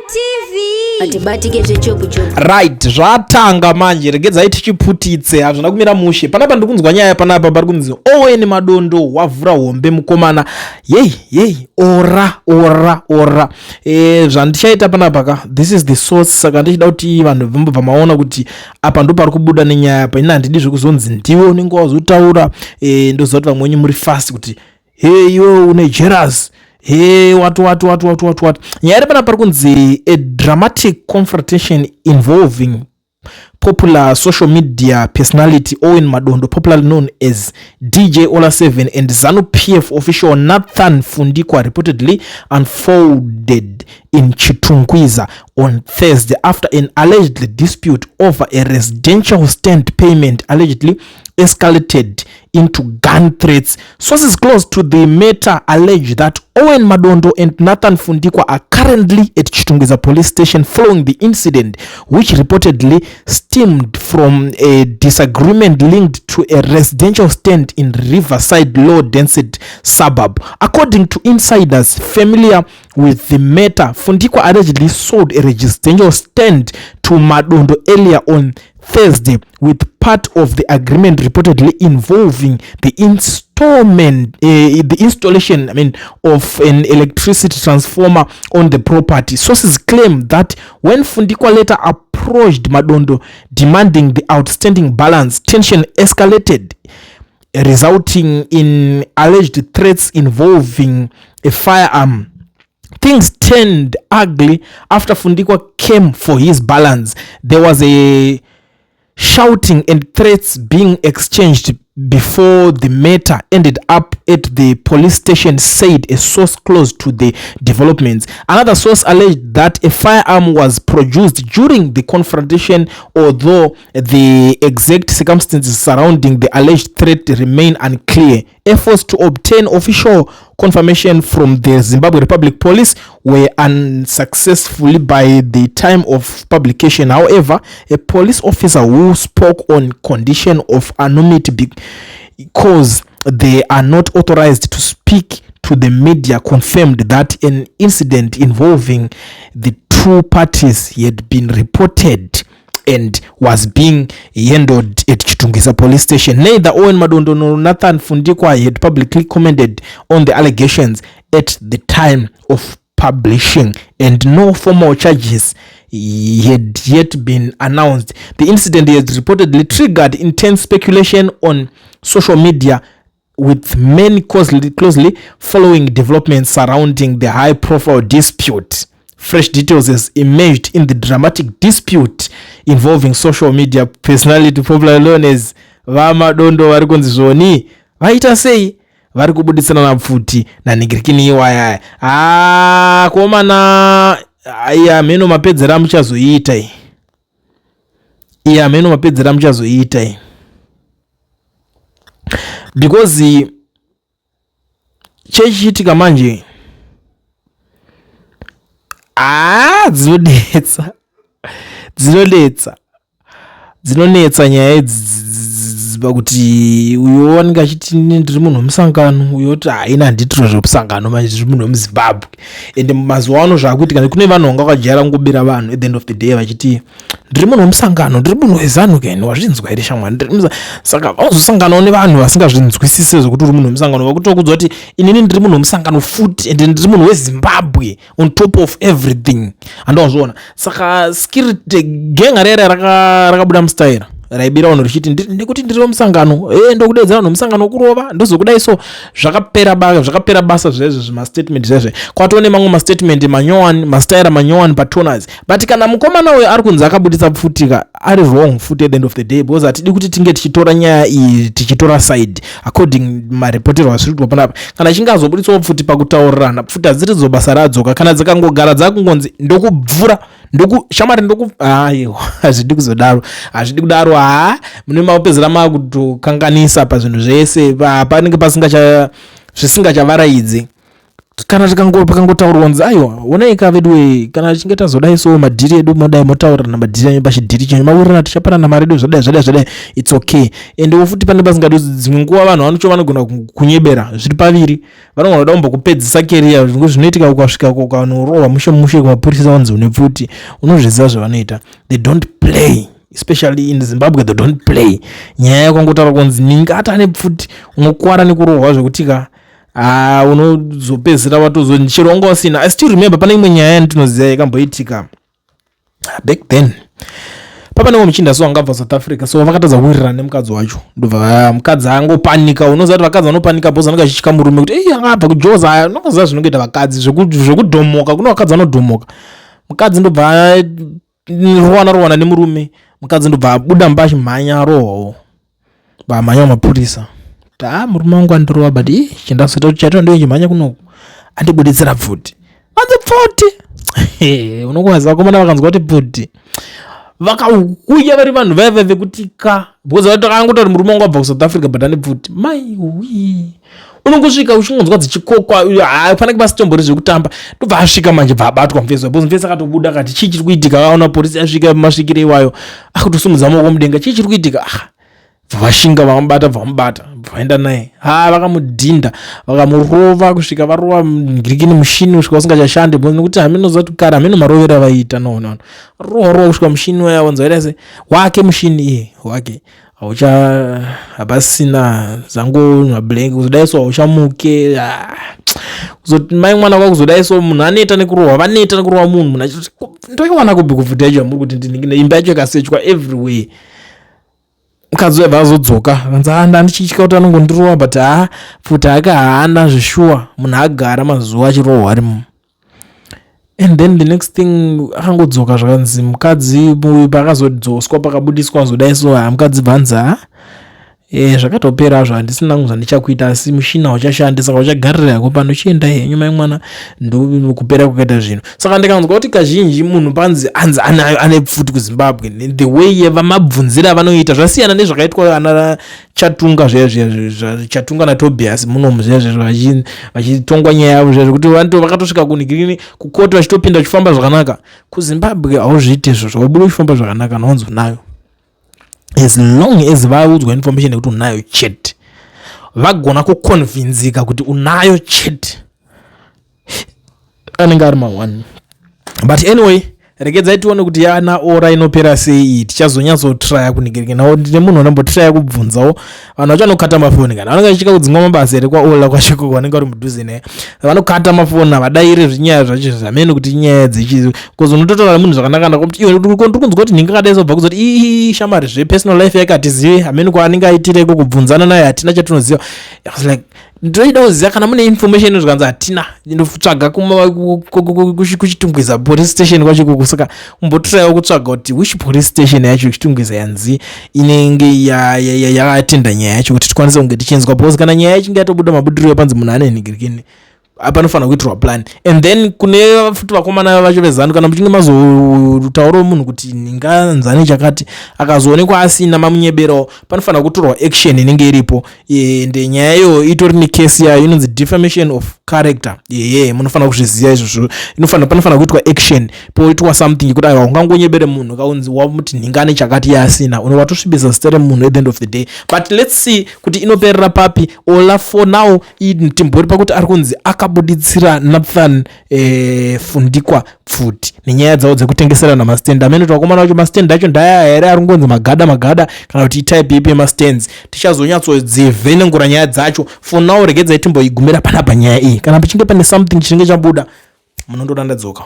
TV atibatike zvechopu right zvatanga manje regedzai tichiputitse hazvina kumira mushe panapa ndikunzwa nyaya panapa pari kunzi Owen Madondo wavhura hombe mukomana yei ora zvandichaita panapa ka this is the source saka ndichida kuti vanhu vambobva maona kuti apa ndo pari kubuda nenyaya pa ina handidi zvekuzonzi ndiwo unenge wazotaura ndoziva kuti vamwenyu muri fast kuti hey iwe une jealous hey what nyaya iri panapa pari kunzi a dramatic confrontation involving popular social media personality Owen Madondo, popularly known as DJ Ola 7, and ZANU PF official Nathan Fundikwa reportedly unfolded in Chitungwiza on Thursday after an alleged dispute over a residential stand payment allegedly escalated into gun threats. Sources close to the matter allege that Owen Madondo and Nathan Fundikwa are currently at Chitungwiza police station following the incident, which reportedly stemmed from a disagreement linked to a residential stand in Riverside low density suburb. According to insiders familiar with the matter, Fundikwa allegedly sold a residential stand to Madondo earlier on Thursday, with part of the agreement reportedly involving the installation of an electricity transformer on the property. Sources claim that when Fundikwa later approached Madondo demanding the outstanding balance, tension escalated, resulting in alleged threats involving a firearm. Things turned ugly after Fundikwa came for his balance. There was a shouting and threats being exchanged before the matter ended up at the police station, said a source close to the developments. Another source alleged that a firearm was produced during the confrontation, although the exact circumstances surrounding the alleged threat remain unclear. Efforts to obtain official confirmation from the Zimbabwe Republic Police were unsuccessful by the time of publication. However, a police officer who spoke on condition of anonymity because they are not authorized to speak to the media confirmed that an incident involving the two parties had been reported and was being handled at Chitungwiza police station. Neither Owen Madondo nor Nathan Fundikwa had publicly commented on the allegations at the time of publishing, and no formal charges had yet been announced. The incident has reportedly triggered intense speculation on social media, with many closely following developments surrounding the high-profile dispute. Fresh details has emerged in the dramatic dispute involving social media personality popularly known as Madondo vari kunzi zvoni vaita sei vari kubudisana na pfuti na ningirikini iwaya komana iya meno mapedzera muchazoita because chechiitika manje dzinonetsa nyaya pakuti uyo wanenge achiti ndiri munhu wemusangano uyo kuti haina handitiro zvemusangano manje ndiri munhu wemuzimbabwe ende mazuva ano zvaakuitika kune vanhu vanga vakajara ngobira vanhu at the end of the day vachiti ndiri munhu wemusangano ndiri munhu wezanu kani wazvinzwa here shamwari saka vauzosanganawo nevanhu vasingazvinzwisise zvokuti uri munhu wemusangano vakutokudzwa kuti inini ndiri munhu wemusangano futi ende ndiri munhu wezimbabwe on top of everything handawazviona saka skirite genga rere rakabuda mustaira raibira vanhu richiti ndikuti ndiri wemusangano ndokudedza vanhu wemusangano kurova ndozokudai. So zvakapera basa zvezvo zvimastatement zvezve kwatone mamwe mastatement manyowani mastaira manyowani patoners, but kana mukomana uyo ari kunzi akabudisa pfutika ari wrong futi at the end of the day, because hatidi kuti tinge tichitora nyaya iyi tichitora side according marepotero asiri kuitwa panapa. Kana chinge azobudiswa pfuti pakutaurirana pfuti hadziri basa radzoka, kana dzakangogara dzakungonzi ndokubvura shamari hazvidi kudaro mune mapedzera makutokanganisa pazvinhu zvese panenge zvisingachavaraidzi. kana pakangotaurwa kunzi aiwa onai kavedu kana tichinge tazodai so madhiri edu modai motaurirana madhiri anyu pachidhiri chenyu mawirana tichapanana mari edu zvadai it's okay. Ende futi pane pasingadi dzimwe nguva vanhu vanocho vanogona kunyebera zviri paviri vanogona kuda kumbokupedzisa career zvinoitika ukasvika ukanorovha mushe kumapurisa wanzi une pfuti unozviziva zvavanoita. They don't play, especially in Zimbabwe. They don't play. Nyaya yakangotaura kunzi ningata ane pfuti unokuwara nekurohwa zvekutika unozopedzisira watozondichero wanga usina. I still remember pane imwe nyaya yandinoziva yakamboitika back then. Papanewo muchinda so angabva South Africa, so vakatadza kuwirirana nemukadzi wacho. Ndobva mukadzi angopanika. Unoziva kuti vakadzi vanopaniika bhoza anenge achityika murume kuti angabva kujoza aya. Unoziva zvinongoita vakadzi zvekudhomoka. Kuna vakadzi vanodhomoka. Mukadzi ndobva rowana nemurume. Mukadzi ndobva abuda mba achimhanya rohwawo. Bamhanya mapurisa. Murume wangu andirova but chendasota chaito ndiyo chimhanya kunoku andibuditsira pfuti. Vanzi pfuti. Unokuwaza vakomana vakanzwa kuti pfuti. Vakauya vari vanhu vaiva vekutika. Because vatakangota kuti murume wangu abva kuSouth Africa but ane pfuti. Mai wi. Unongosvika uchingonzwa dzichikokwa panenge pasitombori zvekutamba. Ndobva asvika manje bva abatwa mufeso. Because mufeso akatobuda akati chii chiri kuitika. Akaona polisi asvika masvikire iwayo. Akatosumudza maoko mudenga. Chii chiri kuitika? Vashinga vamubata vaenda naye. Vakamudhinda vakamurova kusvika varova ngirikini mushini kusvika usingachashande nekuti haminoziva kuti kare hamino marovera vaita no rova kusvika mushini waya wanzwaira se wake mushini wake hapasina zango mablank kuzodaiso hauchamuke kuzoti mai mwana wako kuzodaiso munhu aneta nekurohwa vaneta nekurohwa munhu ndoiwana kubvi kuvhuta yacho amuri kuti ndiningine imba yacho yakasechwa everywhere. Mukadzi webva azodzoka anza ndichitya kuti anongondirohwa but pfuti ake haana zvishuwa munhu agara mazuva achirohwa arimo. And then the next thing akangodzoka zvakanzi mukadzi pakazodzoswa pakabudiswa zodaiso mukadzi bvanza zvakatopera zvo handisina zvandichakuita asi mushina uchashanda saka uchagarira yako pano chienda henyu mai mwana ndokupera kwakaita zvinhu. Saka ndikanzwa kuti kazhinji munhu panzi anzi ane pfuti kuZimbabwe the way vamabvunzira vanoita zvasiyana nezvakaitwa ana Chatunga Chatunga naTobias munomu vachitongwa nyaya yavo kuti vantu vakatosvika kunigini kukoti vachitopinda chifamba zvakanaka. KuZimbabwe hauzviite izvo zvabuda uchifamba zvakanaka nawanzo nayo. As long as vaudzwa information yekuti unayo chete vagona kuconvincika kuti unayo chete anenge ari ma1. But anyway regedzai tione kuti yana ora inopera sei. Tichazonyatsotraya kunigirikanawo ndine munhu anombotraya kubvunzawo vanhu vacho vanokata mafoni kana vanenge vachika kudzingwa mabasa here kwaola kwashoko vanenge vari mudhuze naye vanokata mafoni havadaire zvinyaya zvacho zvamene kuti inyaya dzechi because unototaura munhu zvakanaka kuti iwe ndikunzwa kuti nhinga kadaiso bva kuzoti shamari zvepersonal life yake hatizive hamene kwaanenge aitireko kubvunzana naye hatina chatinoziva. I was like ndoida kuziva kana mune information zvikanzi hatina ndotsvaga kuchitungwiza police station kwacho kusaka umbotorawo kutsvaga kuti which police station yacho ichitungwiza yanzi inenge yakatenda nyaya yacho kuti tikwanise kunge tichenzwa because kana nyaya yacho ingatobuda mabudiro panzi munhu ane nigirikini panofanira kuitirwa plan. And then kune futi vakomana vacho vezanu kana muchinge mazotaurawo munhu kuti ninganzane chakati akazoonekwa asina mamunyeberawo panofanira kutorwa action inenge iripo. Ende nyaya iyo itori necase yayo inonzi defamation of character. Munofanira kuzviziva izvozvo. Panofanira kuitwa action poitwa something yekuti aiwa ungangonyebere munhu kaunzi wamuti ningane chakati yaasina unowatosvibisa zita remunhu at the end of the day. But let's see kuti inoperera papi. Ola for now timbori pakuti ari kunzi akabuditsira Nathan Fundikwa pfuti nenyaya dzawo dzekutengeserana mastand amene vakomana vacho mastand acho ndaya here ari ngonzi magada kana kuti type ipi yemastands. Tichazonyatsodzivhenengura nyaya dzacho. For now regedzai timboigumira panapa nyaya iyi kana pachinge pane something chinenge chabuda munondodandadzoka.